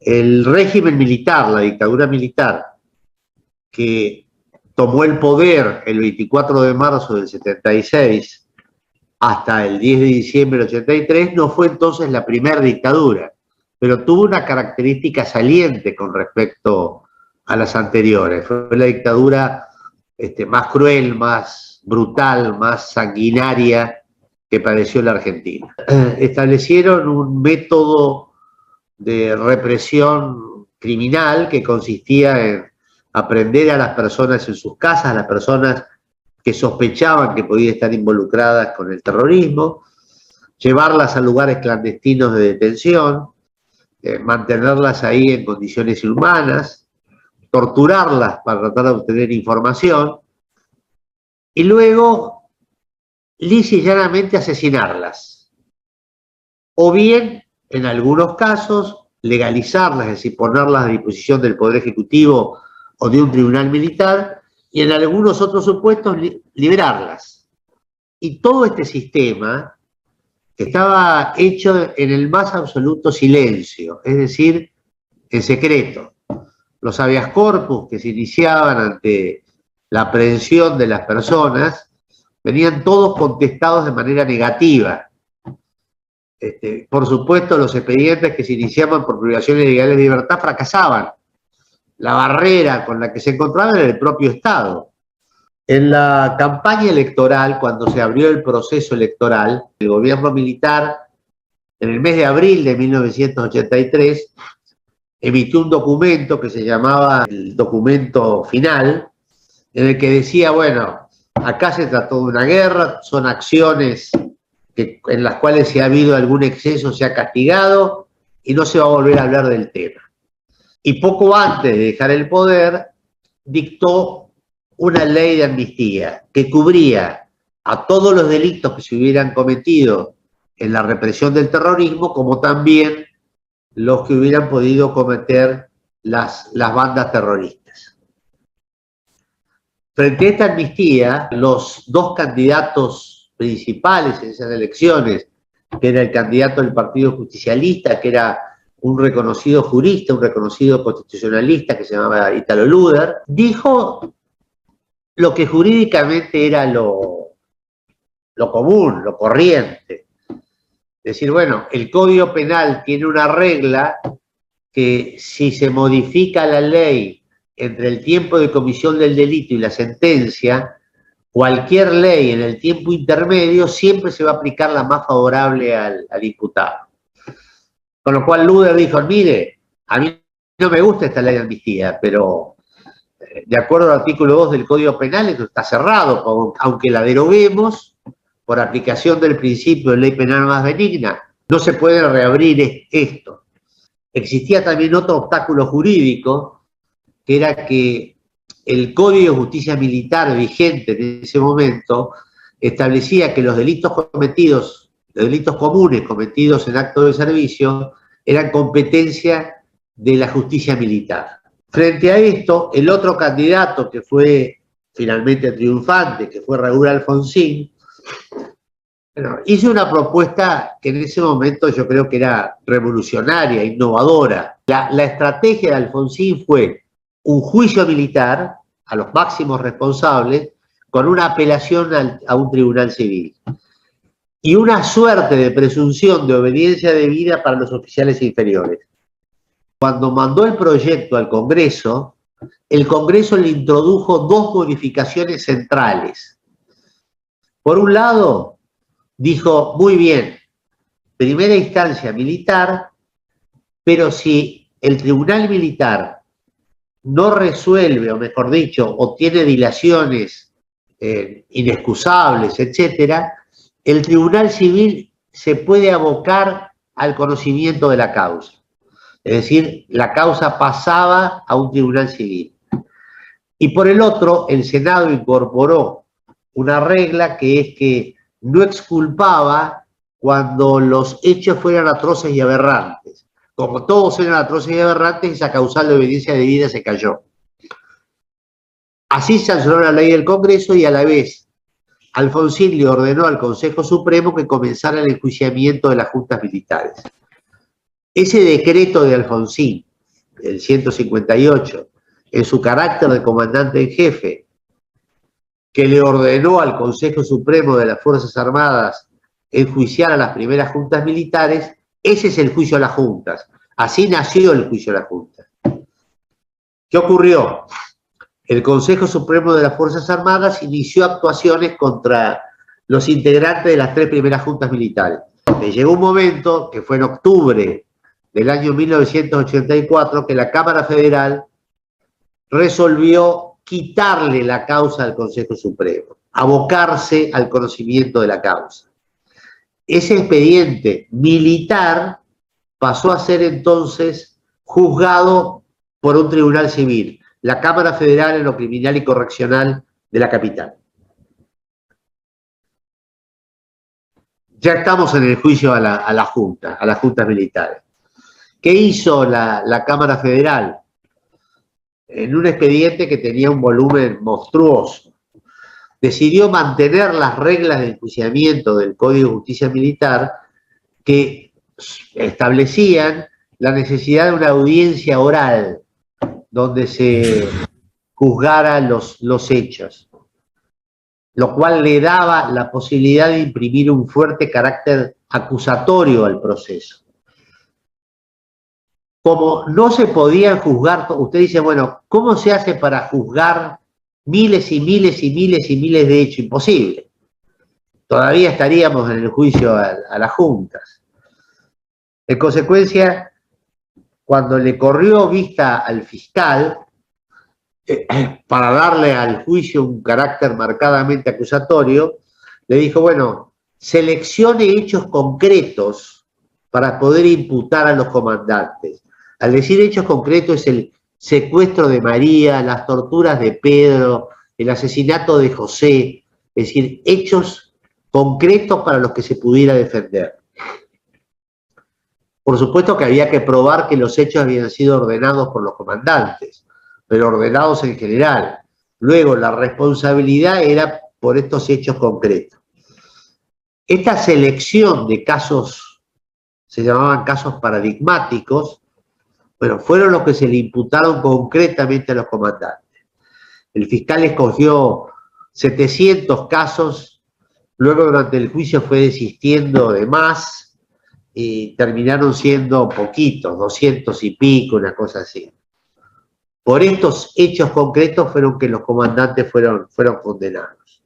El régimen militar, la dictadura militar, que tomó el poder el 24 de marzo del 76 hasta el 10 de diciembre del 83, no fue entonces la primera dictadura, pero tuvo una característica saliente con respecto a las anteriores. Fue la dictadura más cruel, más brutal, más sanguinaria que padeció la Argentina. Establecieron un método de represión criminal que consistía en aprender a las personas en sus casas, a las personas que sospechaban que podían estar involucradas con el terrorismo, llevarlas a lugares clandestinos de detención, mantenerlas ahí en condiciones inhumanas, torturarlas para tratar de obtener información y luego lisa y llanamente asesinarlas. O bien, en algunos casos, legalizarlas, es decir, ponerlas a disposición del Poder Ejecutivo o de un tribunal militar, y en algunos otros supuestos liberarlas. Y todo este sistema estaba hecho en el más absoluto silencio, es decir, en secreto. Los habeas corpus que se iniciaban ante la aprehensión de las personas venían todos contestados de manera negativa. Por supuesto, los expedientes que se iniciaban por privaciones ilegales de libertad fracasaban. La barrera con la que se encontraban era el propio Estado. En la campaña electoral, cuando se abrió el proceso electoral, el gobierno militar, en el mes de abril de 1983, emitió un documento que se llamaba el documento final, en el que decía, bueno, acá se trató de una guerra, son acciones en las cuales si ha habido algún exceso se ha castigado y no se va a volver a hablar del tema. Y poco antes de dejar el poder, dictó una ley de amnistía que cubría a todos los delitos que se hubieran cometido en la represión del terrorismo, como también los que hubieran podido cometer las bandas terroristas. Frente a esta amnistía, los dos candidatos principales en esas elecciones, que era el candidato del Partido Justicialista, que era un reconocido jurista, un reconocido constitucionalista que se llamaba Italo Luder, dijo lo que jurídicamente era lo común, lo corriente. Es decir, bueno, el Código Penal tiene una regla que si se modifica la ley entre el tiempo de comisión del delito y la sentencia, cualquier ley en el tiempo intermedio siempre se va a aplicar la más favorable al imputado. Con lo cual Luder dijo, mire, a mí no me gusta esta ley de amnistía, pero de acuerdo al artículo 2 del Código Penal, esto está cerrado, aunque la deroguemos por aplicación del principio de ley penal más benigna, no se puede reabrir esto. Existía también otro obstáculo jurídico, que era que el Código de Justicia Militar vigente en ese momento establecía que los delitos cometidos, los delitos comunes cometidos en acto de servicio, eran competencia de la justicia militar. Frente a esto, el otro candidato que fue finalmente triunfante, que fue Raúl Alfonsín, bueno, hizo una propuesta que en ese momento yo creo que era revolucionaria, innovadora. La estrategia de Alfonsín fue un juicio militar a los máximos responsables con una apelación a un tribunal civil y una suerte de presunción de obediencia debida para los oficiales inferiores. Cuando mandó el proyecto al Congreso, el Congreso le introdujo dos modificaciones centrales. Por un lado, dijo, muy bien, primera instancia militar, pero si el tribunal militar no resuelve, o mejor dicho, o tiene dilaciones inexcusables, etcétera, el tribunal civil se puede abocar al conocimiento de la causa. Es decir, la causa pasaba a un tribunal civil. Y por el otro, el Senado incorporó una regla que es que no exculpaba cuando los hechos fueran atroces y aberrantes. Como todos eran atroces y aberrantes, esa causal de obediencia debida se cayó. Así sancionó la ley del Congreso y a la vez Alfonsín le ordenó al Consejo Supremo que comenzara el enjuiciamiento de las juntas militares. Ese decreto de Alfonsín, el 158, en su carácter de comandante en jefe, que le ordenó al Consejo Supremo de las Fuerzas Armadas enjuiciar a las primeras juntas militares, ese es el juicio a las juntas. Así nació el juicio a las juntas. ¿Qué ocurrió? El Consejo Supremo de las Fuerzas Armadas inició actuaciones contra los integrantes de las 3 primeras juntas militares. Y llegó un momento, que fue en octubre del año 1984, que la Cámara Federal resolvió quitarle la causa al Consejo Supremo, abocarse al conocimiento de la causa. Ese expediente militar pasó a ser entonces juzgado por un tribunal civil, la Cámara Federal en lo criminal y correccional de la capital. Ya estamos en el juicio a las juntas militares. ¿Qué hizo la Cámara Federal? En un expediente que tenía un volumen monstruoso, decidió mantener las reglas de enjuiciamiento del Código de Justicia Militar que establecían la necesidad de una audiencia oral donde se juzgaran los hechos, lo cual le daba la posibilidad de imprimir un fuerte carácter acusatorio al proceso. Como no se podían juzgar, usted dice, bueno, ¿cómo se hace para juzgar miles y miles y miles y miles de hechos? Imposible. Todavía estaríamos en el juicio a las juntas. En consecuencia, cuando le corrió vista al fiscal, para darle al juicio un carácter marcadamente acusatorio, le dijo, bueno, seleccione hechos concretos para poder imputar a los comandantes. Al decir hechos concretos es el secuestro de María, las torturas de Pedro, el asesinato de José, es decir, hechos concretos para los que se pudiera defender. Por supuesto que había que probar que los hechos habían sido ordenados por los comandantes, pero ordenados en general. Luego, la responsabilidad era por estos hechos concretos. Esta selección de casos, se llamaban casos paradigmáticos, pero fueron los que se le imputaron concretamente a los comandantes. El fiscal escogió 700 casos, luego durante el juicio fue desistiendo de más, y terminaron siendo poquitos, 200 y pico, una cosa así. Por estos hechos concretos fueron que los comandantes fueron condenados.